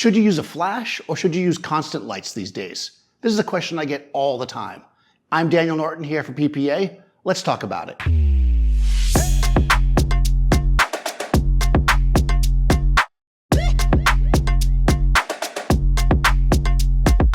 Should you use a flash or should you use constant lights these days? This is a question I get all the time. I'm Daniel Norton here for PPA. Let's talk about it.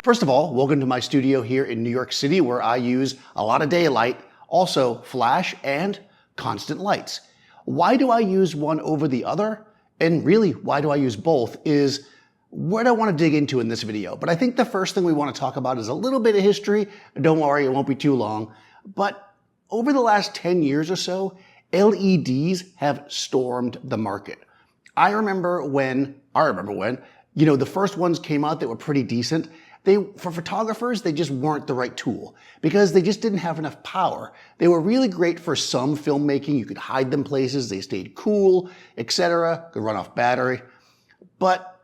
First of all, welcome to my studio here in New York City, where I use a lot of daylight, also flash and constant lights. Why do I use one over the other? And really, why do I use both is what I want to dig into in this video. But I think the first thing we want to talk about is a little bit of history. Don't worry, it won't be too long. But over the last 10 years or so, LEDs have stormed the market. I remember when, the first ones came out that were pretty decent. For photographers, they just weren't the right tool because they just didn't have enough power. They were really great for some filmmaking. You could hide them places, they stayed cool, etc. Could run off battery. But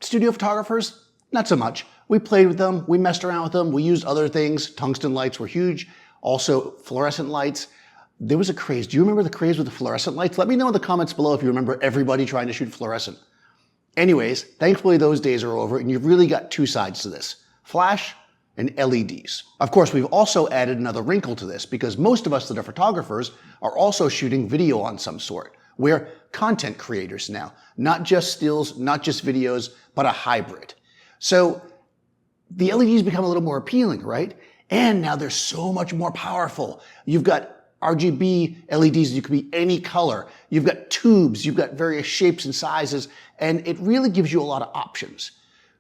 studio photographers, not so much. We played with them, we messed around with them, we used other things. Tungsten lights were huge, also fluorescent lights. There was a craze. Do you remember the craze with the fluorescent lights? Let me know in the comments below if you remember everybody trying to shoot fluorescent. Anyways, thankfully those days are over and you've really got two sides to this, flash and LEDs. Of course, we've also added another wrinkle to this because most of us that are photographers are also shooting video on some sort. We're content creators now, not just stills, not just videos, but a hybrid. So the LEDs become a little more appealing, right? And now they're so much more powerful. You've got RGB LEDs, you can be any color. You've got tubes, you've got various shapes and sizes, and it really gives you a lot of options.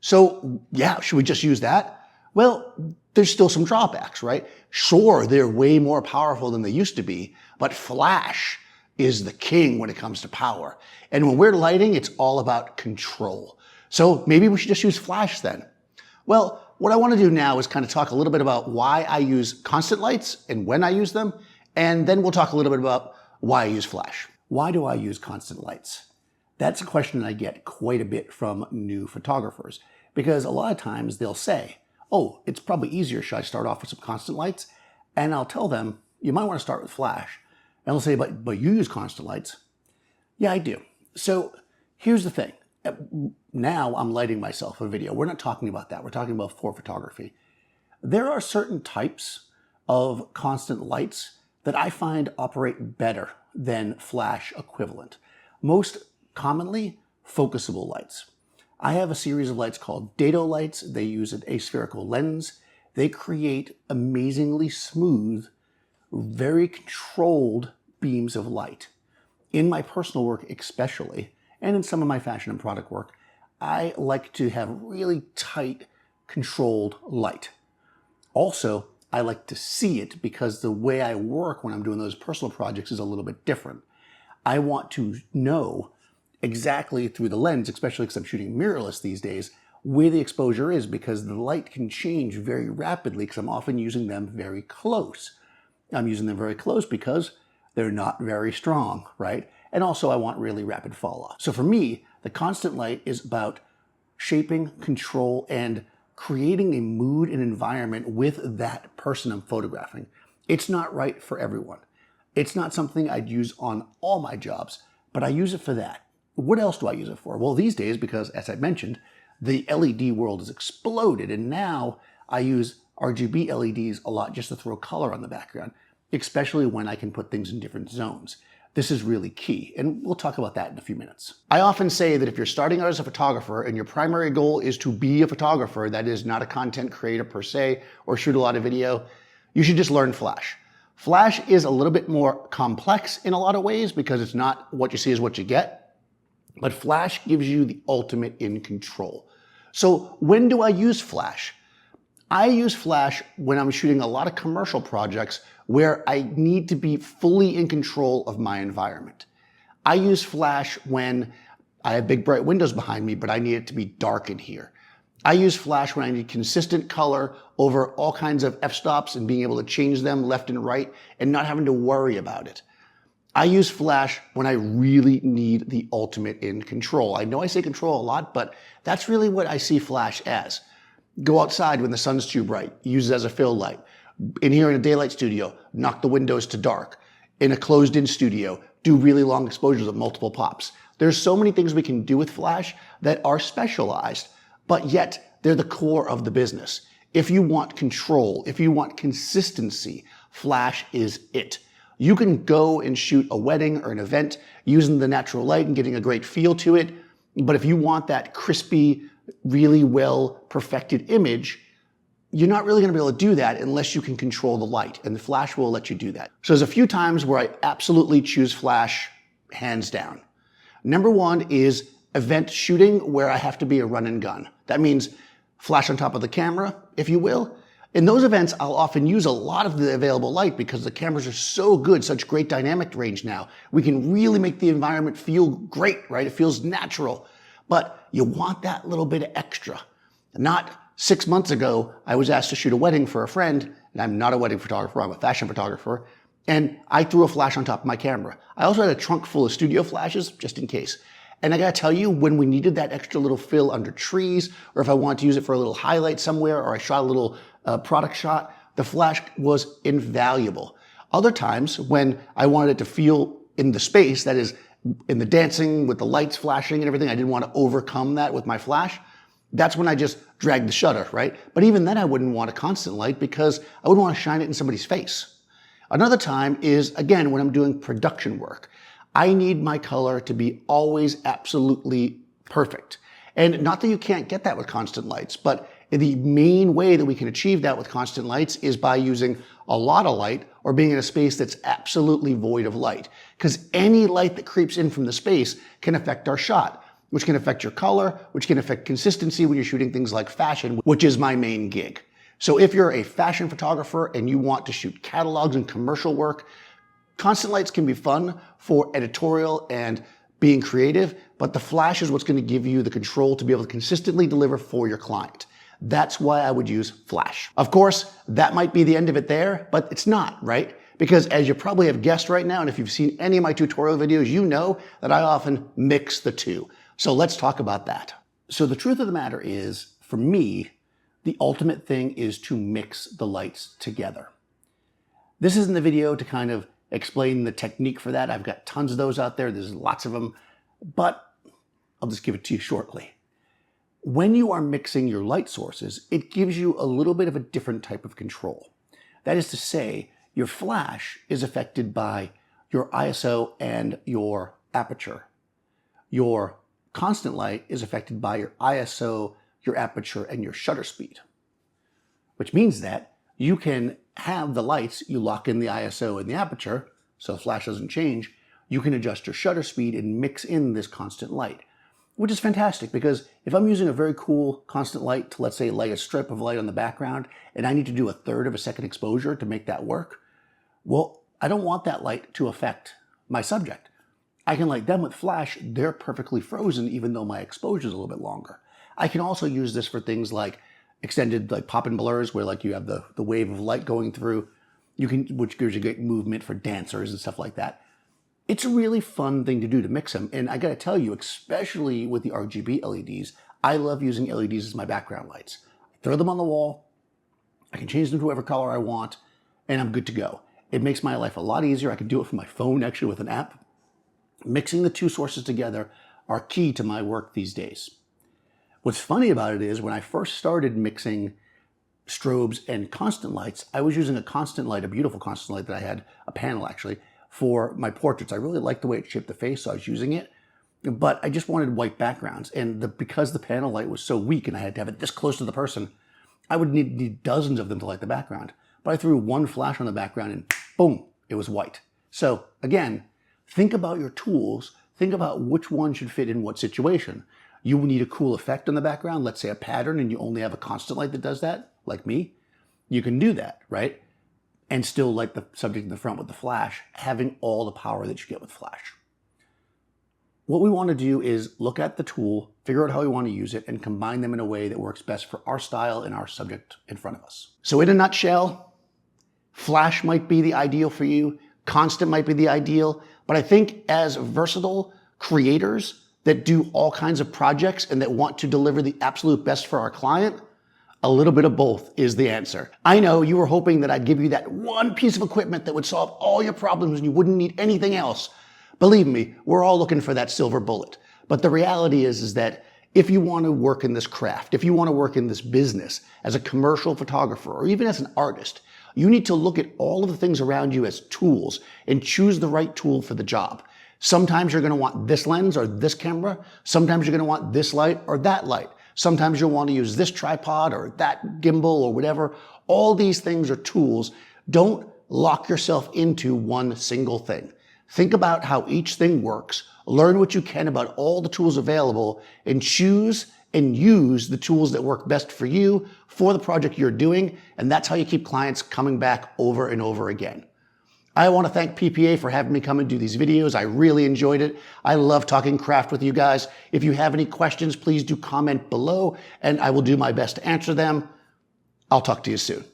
So yeah, should we just use that? Well, there's still some drawbacks, right? Sure, they're way more powerful than they used to be, but flash is the king when it comes to power. And when we're lighting, it's all about control. So maybe we should just use flash then. Well, what I want to do now is kind of talk a little bit about why I use constant lights and when I use them. And then we'll talk a little bit about why I use flash. Why do I use constant lights? That's a question I get quite a bit from new photographers because a lot of times they'll say, oh, it's probably easier. Should I start off with some constant lights? And I'll tell them, you might want to start with flash. And they'll say, but you use constant lights. Yeah, I do. So here's the thing. Now I'm lighting myself a video. We're not talking about that. We're talking about for photography. There are certain types of constant lights that I find operate better than flash equivalent. Most commonly, focusable lights. I have a series of lights called dado lights. They use an aspherical lens. They create amazingly smooth, very controlled beams of light. In my personal work especially, and in some of my fashion and product work, I like to have really tight, controlled light. Also, I like to see it because the way I work when I'm doing those personal projects is a little bit different. I want to know exactly through the lens, especially because I'm shooting mirrorless these days, where the exposure is because the light can change very rapidly because I'm often using them very close. I'm using them very close because they're not very strong, right? And also I want really rapid fall off. So for me, the constant light is about shaping, control, and creating a mood and environment with that person I'm photographing. It's not right for everyone. It's not something I'd use on all my jobs, but I use it for that. What else do I use it for? Well, these days, because as I mentioned, the LED world has exploded, and now I use RGB LEDs a lot just to throw color on the background, especially when I can put things in different zones. This is really key, and we'll talk about that in a few minutes. I often say that if you're starting out as a photographer and your primary goal is to be a photographer, that is not a content creator per se, or shoot a lot of video, you should just learn flash. Flash is a little bit more complex in a lot of ways because it's not what you see is what you get, but flash gives you the ultimate in control. So when do I use flash? I use flash when I'm shooting a lot of commercial projects where I need to be fully in control of my environment. I use flash when I have big bright windows behind me, but I need it to be dark in here. I use flash when I need consistent color over all kinds of f-stops and being able to change them left and right and not having to worry about it. I use flash when I really need the ultimate in control. I know I say control a lot, but that's really what I see flash as. Go outside when the sun's too bright, use it as a fill light. In here in a daylight studio, knock the windows to dark. In a closed-in studio, do really long exposures of multiple pops. There's so many things we can do with flash that are specialized, but yet they're the core of the business. If you want control, if you want consistency, flash is it. You can go and shoot a wedding or an event using the natural light and getting a great feel to it. But if you want that crispy, really well perfected image, you're not really going to be able to do that unless you can control the light, and the flash will let you do that. So there's a few times where I absolutely choose flash, hands down. Number one is event shooting, where I have to be a run and gun. That means flash on top of the camera, if you will. In those events, I'll often use a lot of the available light because the cameras are so good, such great dynamic range now. We can really make the environment feel great, right? It feels natural. But you want that little bit of extra. Not 6 months ago, I was asked to shoot a wedding for a friend, and I'm not a wedding photographer, I'm a fashion photographer, and I threw a flash on top of my camera. I also had a trunk full of studio flashes, just in case. And I gotta tell you, when we needed that extra little fill under trees, or if I wanted to use it for a little highlight somewhere, or I shot a little product shot, the flash was invaluable. Other times, when I wanted it to feel in the space, that is, in the dancing with the lights flashing and everything, I didn't want to overcome that with my flash. That's when I just dragged the shutter, right? But even then I wouldn't want a constant light because I wouldn't want to shine it in somebody's face. Another time is, again, when I'm doing production work. I need my color to be always absolutely perfect. And not that you can't get that with constant lights, but the main way that we can achieve that with constant lights is by using a lot of light or being in a space that's absolutely void of light. Because any light that creeps in from the space can affect our shot, which can affect your color, which can affect consistency when you're shooting things like fashion, which is my main gig. So if you're a fashion photographer and you want to shoot catalogs and commercial work, constant lights can be fun for editorial and being creative, but the flash is what's going to give you the control to be able to consistently deliver for your client. That's why I would use flash. Of course, that might be the end of it there, but it's not, right? Because as you probably have guessed right now, and if you've seen any of my tutorial videos, you know that I often mix the two. So let's talk about that. So the truth of the matter is, for me, the ultimate thing is to mix the lights together. This isn't the video to kind of explain the technique for that. I've got tons of those out there. There's lots of them, but I'll just give it to you shortly. When you are mixing your light sources, it gives you a little bit of a different type of control. That is to say, your flash is affected by your ISO and your aperture. Your constant light is affected by your ISO, your aperture, and your shutter speed. Which means that you can have the lights, you lock in the ISO and the aperture, so the flash doesn't change. You can adjust your shutter speed and mix in this constant light, which is fantastic because if I'm using a very cool constant light to, let's say, lay a strip of light on the background and I need to do a third of a second exposure to make that work, well, I don't want that light to affect my subject. I can light them with flash, they're perfectly frozen even though my exposure is a little bit longer. I can also use this for things like extended like pop and blurs where like you have the wave of light going through, which gives you great movement for dancers and stuff like that. It's a really fun thing to do to mix them. And I gotta tell you, especially with the RGB LEDs, I love using LEDs as my background lights. I throw them on the wall, I can change them to whatever color I want, and I'm good to go. It makes my life a lot easier. I can do it from my phone actually with an app. Mixing the two sources together are key to my work these days. What's funny about it is when I first started mixing strobes and constant lights, I was using a constant light, a beautiful constant light that I had, a panel actually, for my portraits. I really liked the way it shaped the face, so I was using it. But I just wanted white backgrounds. And because the panel light was so weak and I had to have it this close to the person, I would need dozens of them to light the background. But I threw one flash on the background and boom, it was white. So again, think about your tools. Think about which one should fit in what situation. You need a cool effect on the background, let's say a pattern, and you only have a constant light that does that, like me. You can do that, right? And still light the subject in the front with the flash, having all the power that you get with flash. What we want to do is look at the tool, figure out how we want to use it, and combine them in a way that works best for our style and our subject in front of us. So in a nutshell, flash might be the ideal for you, constant might be the ideal, but I think as versatile creators that do all kinds of projects and that want to deliver the absolute best for our client, a little bit of both is the answer. I know you were hoping that I'd give you that one piece of equipment that would solve all your problems and you wouldn't need anything else. Believe me, we're all looking for that silver bullet. But the reality is that if you want to work in this craft, if you want to work in this business as a commercial photographer or even as an artist, you need to look at all of the things around you as tools and choose the right tool for the job. Sometimes you're going to want this lens or this camera. Sometimes you're going to want this light or that light. Sometimes you'll want to use this tripod or that gimbal or whatever. All these things are tools. Don't lock yourself into one single thing. Think about how each thing works, learn what you can about all the tools available, and choose and use the tools that work best for you, for the project you're doing, and that's how you keep clients coming back over and over again. I want to thank PPA for having me come and do these videos. I really enjoyed it. I love talking craft with you guys. If you have any questions, please do comment below, and I will do my best to answer them. I'll talk to you soon.